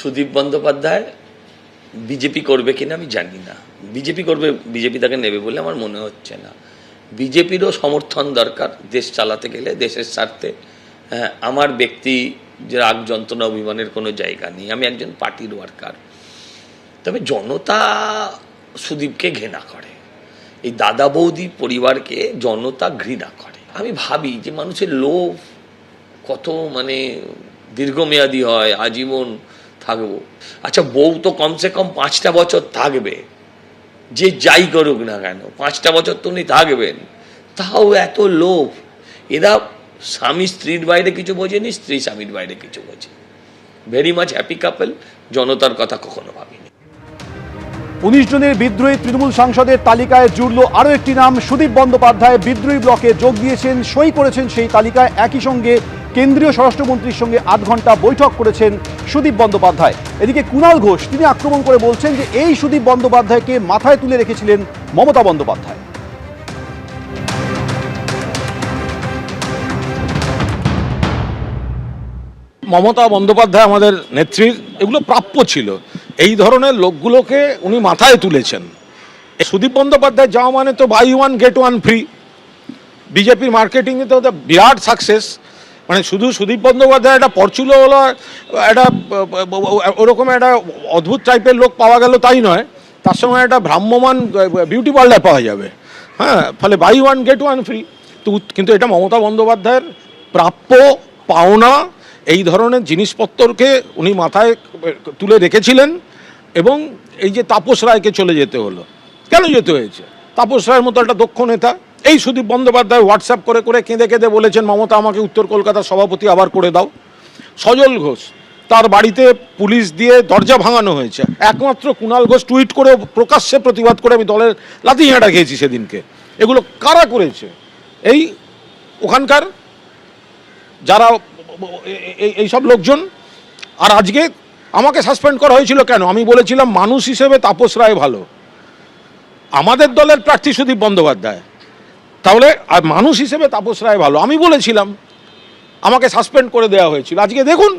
Sudip Bandyopadhyay BJP করবে কিনা আমি জানি না। বিজেপি করবে, বিজেপি তাকে নেবে বলে আমার মনে হচ্ছে না। বিজেপিরও সমর্থন দরকার দেশ চালাতে গেলে, দেশের স্বার্থে। হ্যাঁ, আমার ব্যক্তি যে রাগ যন্ত্রণা অভিমানের কোনো জায়গা নেই, আমি একজন পার্টির ওয়ার্কার। তবে জনতা সুদীপকে ঘৃণা করে, এই দাদা বৌদি পরিবারকে জনতা ঘৃণা করে। আমি ভাবি যে মানুষের লোভ কত দীর্ঘমেয়াদী হয়, আজীবন থাকবো। আচ্ছা, বউ তো কমসে কম 5টা বছর থাকবে, যে যাই করুক না কেন 5টা বছর তো উনি থাকবেন। তাও এত লোভ। এরা স্বামী স্ত্রীর বাইরে কিছু বোঝেনি, স্ত্রী স্বামীর বাইরে কিছু বোঝে। ভেরি মাচ হ্যাপি কাপল। জনতার কথা কখনো ভাবিনি। 19 জনের বিদ্রোহী তৃণমূল সাংসদের তালিকায় জুড়ল আরও একটি নাম। সুদীপ বন্দ্যোপাধ্যায় বিদ্রোহী ব্লকে যোগ দিয়েছেন, সই করেছেন সেই তালিকায়। একই সঙ্গে কেন্দ্রীয় স্বরাষ্ট্রমন্ত্রীর সঙ্গে 8 ঘন্টা বৈঠক করেছেন সুদীপ বন্দ্যোপাধ্যায়। এদিকে কুণাল ঘোষ তিনি আক্রমণ করে বলছেন যে এই সুদীপ বন্দ্যোপাধ্যায়কে মাথায় তুলে রেখেছিলেন মমতা বন্দ্যোপাধ্যায়। মমতা বন্দ্যোপাধ্যায় আমাদের নেত্রীর এগুলো প্রাপ্য ছিল। এই ধরনের লোকগুলোকে উনি মাথায় তুলেছেন। সুদীপ বন্দ্যোপাধ্যায় যাওয়া মানে তো buy one get one free. বিজেপির মার্কেটিংয়ে তো বিরাট সাকসেস। শুধু সুদীপ বন্দ্যোপাধ্যায় একটা পরচুলো হলো, একটা ওরকম একটা অদ্ভুত টাইপের লোক পাওয়া গেল তাই নয়, তার সঙ্গে একটা ভ্রাম্যমান বিউটি পার্লার পাওয়া যাবে। হ্যাঁ, ফলে buy one get one free. কিন্তু এটা মমতা বন্দ্যোপাধ্যায়ের প্রাপ্য পাওনা। এই ধরনের জিনিসপত্রকে উনি মাথায় তুলে রেখেছিলেন। এবং এই যে তাপস রায়কে চলে যেতে হলো, কেন যেতে হয়েছে? তাপস রায়ের মতো একটা দক্ষ নেতা। এই সুদীপ বন্দ্যোপাধ্যায় হোয়াটসঅ্যাপ করে করে কেঁদে কেঁদে বলেছেন, মমতা আমাকে উত্তর কলকাতার সভাপতি আবার করে দাও। সজল ঘোষ, তার বাড়িতে পুলিশ দিয়ে দরজা ভাঙানো হয়েছে। একমাত্র কুণাল ঘোষ টুইট করে প্রকাশ্যে প্রতিবাদ করে আমি দলের লাথি ঝাঁটা খেয়েছি সেদিনকে। এগুলো কারা করেছে? এই ওখানকার যারা এইসব লোকজন। আর আজকে আমাকে সাসপেন্ড করা হয়েছিল কেন? আমি বলেছিলাম মানুষ হিসেবে তাপস রায় ভালো, আমাদের দলের প্রার্থী সুদীপ বন্দ্যোপাধ্যায়, তাহলে আর মানুষ হিসেবে তাপস রায় ভালো আমি বলেছিলাম, আমাকে সাসপেন্ড করে দেওয়া হয়েছিল। আজকে দেখুন